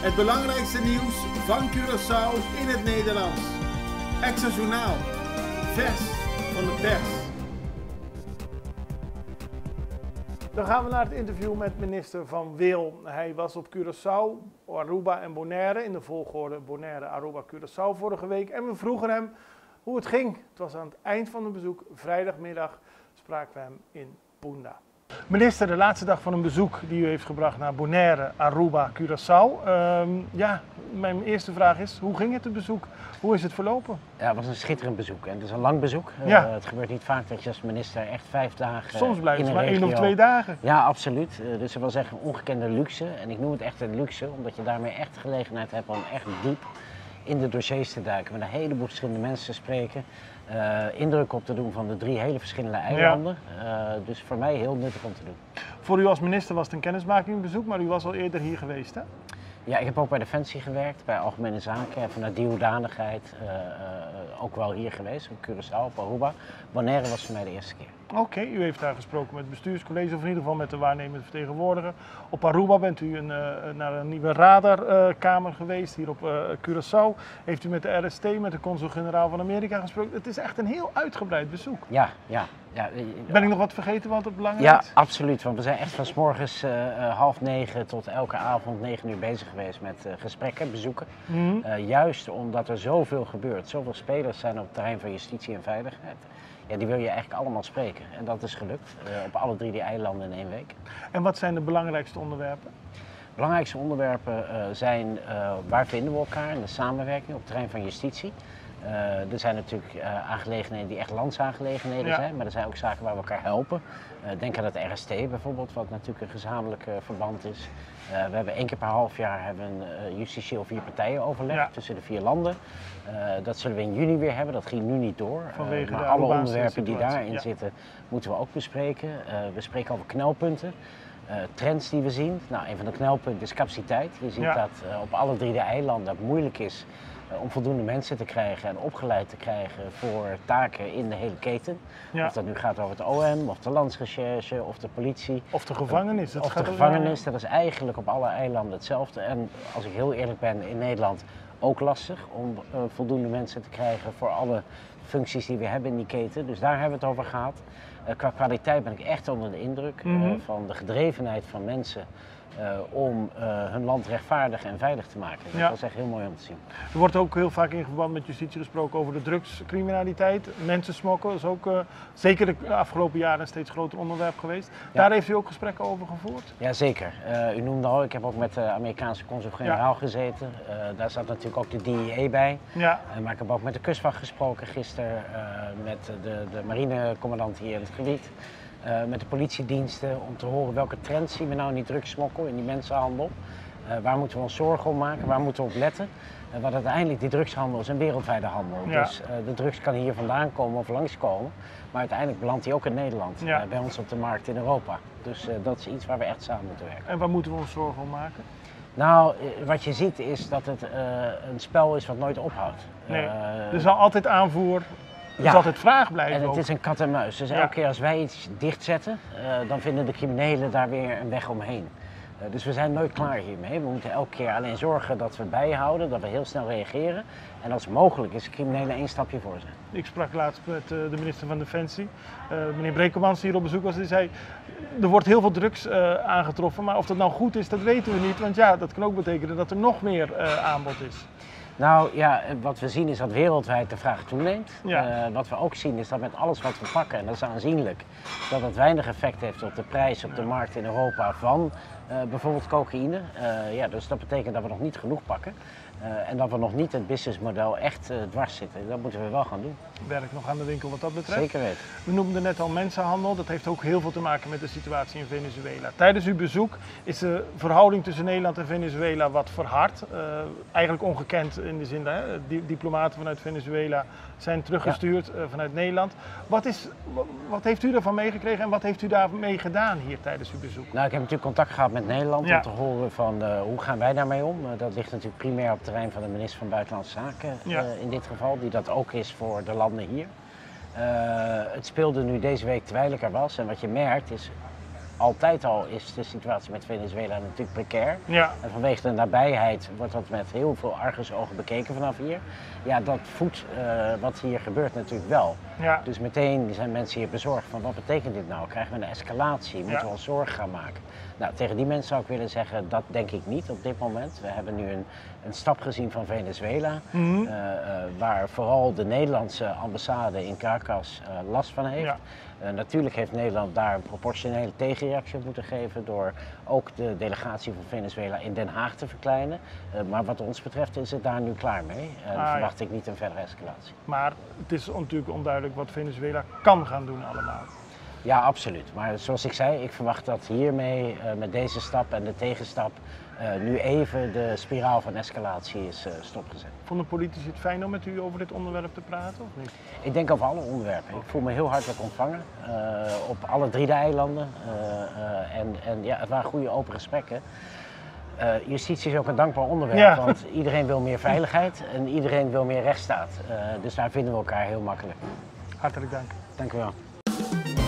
Het belangrijkste nieuws van Curaçao in het Nederlands. Extra Journaal. Vers van de pers. Dan gaan we naar het interview met minister Van Wil. Hij was op Curaçao, Aruba en Bonaire in de volgorde Bonaire, Aruba, Curaçao vorige week. En we vroegen hem hoe het ging. Het was aan het eind van het bezoek, vrijdagmiddag, spraken we hem in Punda. Minister, de laatste dag van een bezoek die u heeft gebracht naar Bonaire, Aruba, Curaçao. Mijn eerste vraag is, hoe ging het bezoek? Hoe is het verlopen? Ja, het was een schitterend bezoek en het is een lang bezoek. Ja. Het gebeurt niet vaak dat je als minister echt 5 dagen Soms blijft in het een maar regio... 1 of 2 dagen. Ja, absoluut. Dus het was echt een ongekende luxe. En ik noem het echt een luxe, omdat je daarmee echt de gelegenheid hebt om echt diep in de dossiers te duiken. Met een heleboel verschillende mensen te spreken. Indruk op te doen van de 3 hele verschillende eilanden. Ja. Dus voor mij heel nuttig om te doen. Voor u als minister was het een kennismakingbezoek, maar u was al eerder hier geweest, hè? Ja, ik heb ook bij Defensie gewerkt, bij Algemene Zaken. En vanuit die hoedanigheid ook wel hier geweest, op Curaçao, op Aruba. Bonaire was voor mij de eerste keer. Oké, u heeft daar gesproken met het bestuurscollege, of in ieder geval met de waarnemend vertegenwoordiger. Op Aruba bent u naar een nieuwe radarkamer geweest, hier op Curaçao. Heeft u met de RST, met de consul-generaal van Amerika gesproken. Het is echt een heel uitgebreid bezoek. Ja. Ben ik nog wat vergeten wat het belangrijk is? Ja, absoluut. Want we zijn echt van 's morgens 8:30 tot elke avond 9 uur bezig geweest met gesprekken, bezoeken. Juist omdat er zoveel gebeurt. Zoveel spelers zijn op het terrein van justitie en veiligheid. Ja, die wil je eigenlijk allemaal spreken. En dat is gelukt op alle 3 die eilanden in 1 week. En wat zijn de belangrijkste onderwerpen? De belangrijkste onderwerpen zijn waar vinden we elkaar in de samenwerking op het terrein van justitie. Er zijn natuurlijk aangelegenheden die echt landsaangelegenheden zijn, maar er zijn ook zaken waar we elkaar helpen. Denk aan het RST bijvoorbeeld, wat natuurlijk een gezamenlijk verband is. We hebben 1 keer per half jaar hebben een justitieel 4-partijen-overleg tussen de 4 landen. Dat zullen we in juni weer hebben, dat ging nu niet door. Vanwege maar de alle Arubaanse onderwerpen die situatie. daarin zitten, moeten we ook bespreken. We spreken over knelpunten. Trends die we zien. Nou, een van de knelpunten is capaciteit. Je ziet dat op alle 3 de eilanden het moeilijk is om voldoende mensen te krijgen en opgeleid te krijgen voor taken in de hele keten. Ja. Of dat nu gaat over het OM, of de landsrecherche, of de politie. Of de gevangenis. Of de gevangenis, dat is eigenlijk op alle eilanden hetzelfde. En als ik heel eerlijk ben, in Nederland ook lastig om voldoende mensen te krijgen voor alle functies die we hebben in die keten. Dus daar hebben we het over gehad. Qua kwaliteit ben ik echt onder de indruk van de gedrevenheid van mensen om hun land rechtvaardig en veilig te maken. Dat was echt heel mooi om te zien. Er wordt ook heel vaak in verband met justitie gesproken over de drugscriminaliteit, mensensmokkel. Dat is ook zeker de afgelopen jaren een steeds groter onderwerp geweest. Daar heeft u ook gesprekken over gevoerd? Jazeker. U noemde al, ik heb ook met de Amerikaanse consul-generaal gezeten. Daar zat natuurlijk ook de DEA bij. Ja. Maar ik heb ook met de kustwacht gesproken gisteren, met de marinecommandant hier in het gebied. Met de politiediensten om te horen welke trends zien we nou in die drugssmokkel, in die mensenhandel. Waar moeten we ons zorgen om maken, waar moeten we op letten. Want uiteindelijk die drugshandel is een wereldwijde handel. Ja. Dus de drugs kan hier vandaan komen of langskomen. Maar uiteindelijk belandt die ook in Nederland, bij ons op de markt in Europa. Dus dat is iets waar we echt samen moeten werken. En waar moeten we ons zorgen om maken? Nou, wat je ziet is dat het een spel is wat nooit ophoudt. Nee, er zal altijd aanvoer. Er is altijd vraag blijven. En het is een kat en muis. Dus elke keer als wij iets dichtzetten, dan vinden de criminelen daar weer een weg omheen. Dus we zijn nooit klaar hiermee. We moeten elke keer alleen zorgen dat we bijhouden, dat we heel snel reageren. En als het mogelijk is, de criminelen 1 stapje voor zijn. Ik sprak laatst met de minister van Defensie, meneer Brekelmans, hier op bezoek was. Die zei, er wordt heel veel drugs aangetroffen, maar of dat nou goed is, dat weten we niet. Want ja, dat kan ook betekenen dat er nog meer aanbod is. Nou ja, wat we zien is dat wereldwijd de vraag toeneemt. Ja. Wat we ook zien is dat met alles wat we pakken, en dat is aanzienlijk, dat het weinig effect heeft op de prijs op de markt in Europa van bijvoorbeeld cocaïne. Dus dat betekent dat we nog niet genoeg pakken. En dat we nog niet het businessmodel echt dwars zitten. Dat moeten we wel gaan doen. Werk nog aan de winkel wat dat betreft. Zeker weten. We noemden net al mensenhandel. Dat heeft ook heel veel te maken met de situatie in Venezuela. Tijdens uw bezoek is de verhouding tussen Nederland en Venezuela wat verhard. Eigenlijk ongekend in de zin dat diplomaten vanuit Venezuela zijn teruggestuurd vanuit Nederland. Wat heeft u ervan meegekregen en wat heeft u daarmee gedaan hier tijdens uw bezoek? Nou, ik heb natuurlijk contact gehad met Nederland om te horen van hoe gaan wij daarmee om. Dat ligt natuurlijk primair op het terrein van de minister van Buitenlandse Zaken in dit geval, die dat ook is voor de landen hier. Het speelde nu deze week terwijl ik er was en wat je merkt is, altijd al is de situatie met Venezuela natuurlijk precair. Ja. En vanwege de nabijheid wordt dat met heel veel argusogen bekeken vanaf hier. Ja, dat voedt wat hier gebeurt natuurlijk wel. Ja. Dus meteen zijn mensen hier bezorgd van wat betekent dit nou? Krijgen we een escalatie? Moeten we ons zorgen gaan maken? Nou, tegen die mensen zou ik willen zeggen, dat denk ik niet op dit moment. We hebben nu een stap gezien van Venezuela, waar vooral de Nederlandse ambassade in Caracas last van heeft. Ja. Natuurlijk heeft Nederland daar een proportionele tegenreactie op moeten geven door ook de delegatie van Venezuela in Den Haag te verkleinen. Maar wat ons betreft is het daar nu klaar mee en verwacht ik niet een verdere escalatie. Maar het is natuurlijk onduidelijk wat Venezuela kan gaan doen allemaal. Ja, absoluut. Maar zoals ik zei, ik verwacht dat hiermee, met deze stap en de tegenstap, nu even de spiraal van escalatie is stopgezet. Vonden politici het fijn om met u over dit onderwerp te praten of niet? Ik denk over alle onderwerpen. Ik voel me heel hartelijk ontvangen op alle 3 de eilanden. En ja, het waren goede open gesprekken. Justitie is ook een dankbaar onderwerp, want iedereen wil meer veiligheid en iedereen wil meer rechtsstaat. Dus daar vinden we elkaar heel makkelijk. Hartelijk dank. Dank u wel.